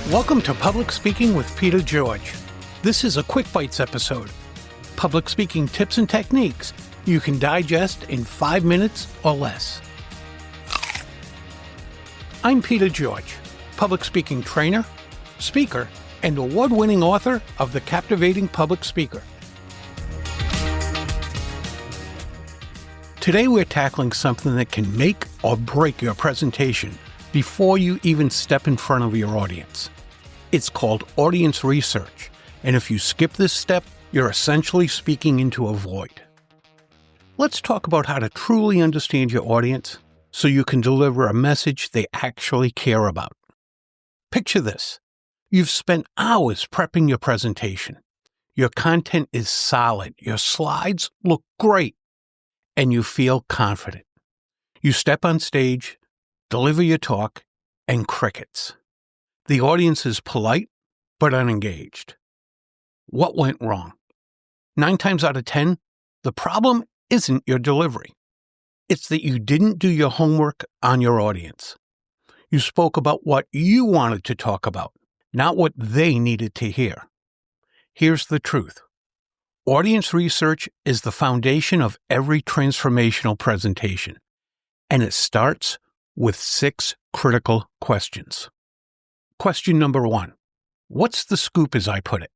Welcome to Public Speaking with Peter George. This is a QuickBites episode. Public speaking tips and techniques you can digest in 5 minutes or less. I'm Peter George, public speaking trainer, speaker, and award-winning author of The Captivating Public Speaker. Today we're tackling something that can make or break your presentation before you even step in front of your audience. It's called audience research, and if you skip this step, you're essentially speaking into a void. Let's talk about how to truly understand your audience so you can deliver a message they actually care about. Picture this. You've spent hours prepping your presentation. Your content is solid, your slides look great, and you feel confident. You step on stage, deliver your talk, and crickets. The audience is polite, but unengaged. What went wrong? 9 times out of 10, the problem isn't your delivery. It's that you didn't do your homework on your audience. You spoke about what you wanted to talk about, not what they needed to hear. Here's the truth. Audience research is the foundation of every transformational presentation, and it starts with 6 critical questions. Question number 1. What's the scoop, as I put it?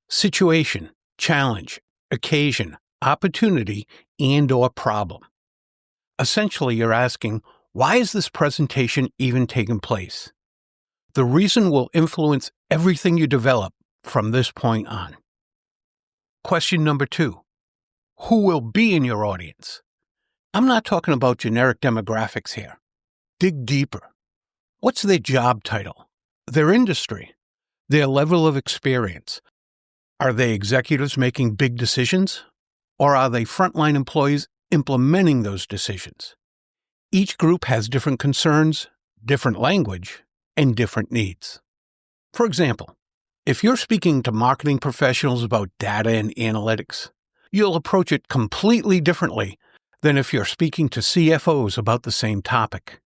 Situation, challenge, occasion, opportunity, and/or problem. Essentially, you're asking, why is this presentation even taking place? The reason will influence everything you develop from this point on. Question number 2. Who will be in your audience? I'm not talking about generic demographics here. Dig deeper. What's their job title? Their industry? Their level of experience? Are they executives making big decisions? Or are they frontline employees implementing those decisions? Each group has different concerns, different language, and different needs. For example, if you're speaking to marketing professionals about data and analytics, you'll approach it completely differently than if you're speaking to CFOs about the same topic.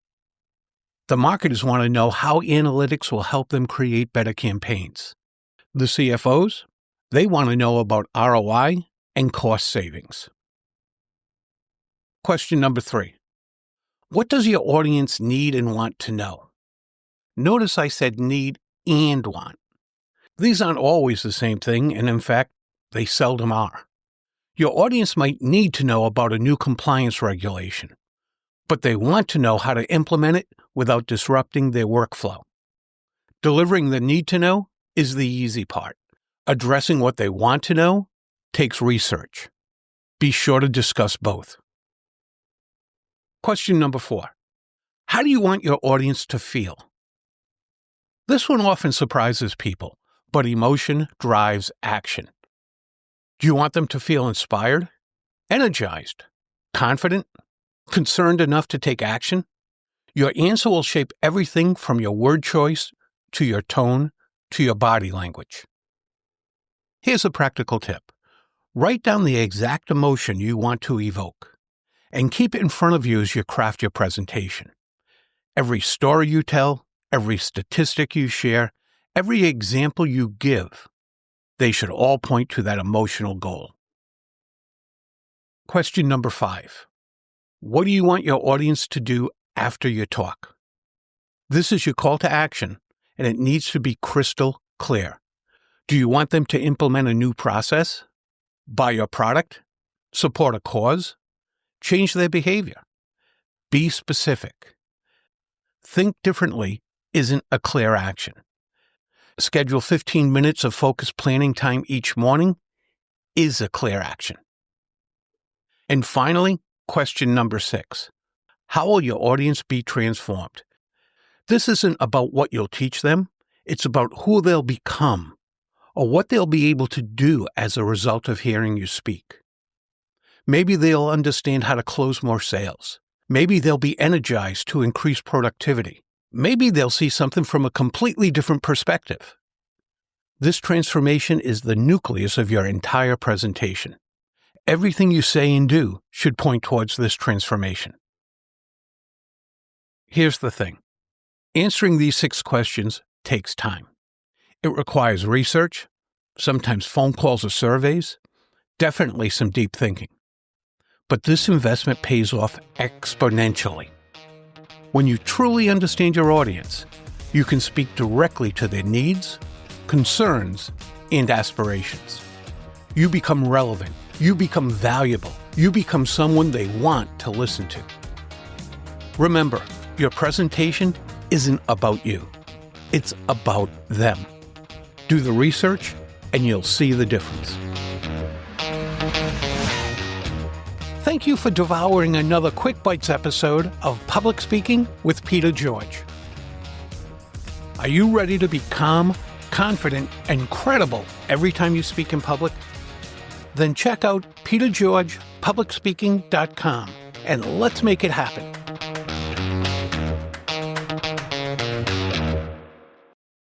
The marketers want to know how analytics will help them create better campaigns. The CFOs, they want to know about ROI and cost savings. Question number 3. What does your audience need and want to know? Notice I said need and want. These aren't always the same thing, and in fact, they seldom are. Your audience might need to know about a new compliance regulation, but they want to know how to implement it without disrupting their workflow. Delivering the need to know is the easy part. Addressing what they want to know takes research. Be sure to discuss both. Question number 4. How do you want your audience to feel? This one often surprises people, but emotion drives action. Do you want them to feel inspired, energized, confident, concerned enough to take action? Your answer will shape everything from your word choice to your tone to your body language. Here's a practical tip. Write down the exact emotion you want to evoke and keep it in front of you as you craft your presentation. Every story you tell, every statistic you share, every example you give, they should all point to that emotional goal. Question number 5. What do you want your audience to do after your talk? This is your call to action, and it needs to be crystal clear. Do you want them to implement a new process? Buy your product? Support a cause? Change their behavior? Be specific. Think differently isn't a clear action. Schedule 15 minutes of focused planning time each morning is a clear action. And finally, question number 6. How will your audience be transformed? This isn't about what you'll teach them. It's about who they'll become or what they'll be able to do as a result of hearing you speak. Maybe they'll understand how to close more sales. Maybe they'll be energized to increase productivity. Maybe they'll see something from a completely different perspective. This transformation is the nucleus of your entire presentation. Everything you say and do should point towards this transformation. Here's the thing. Answering these 6 questions takes time. It requires research, sometimes phone calls or surveys, definitely some deep thinking. But this investment pays off exponentially. When you truly understand your audience, you can speak directly to their needs, concerns, and aspirations. You become relevant. You become valuable. You become someone they want to listen to. Remember, your presentation isn't about you. It's about them. Do the research, and you'll see the difference. Thank you for devouring another QuickBites episode of Public Speaking with Peter George. Are you ready to be calm, confident, and credible every time you speak in public? Then check out petergeorgepublicspeaking.com and let's make it happen.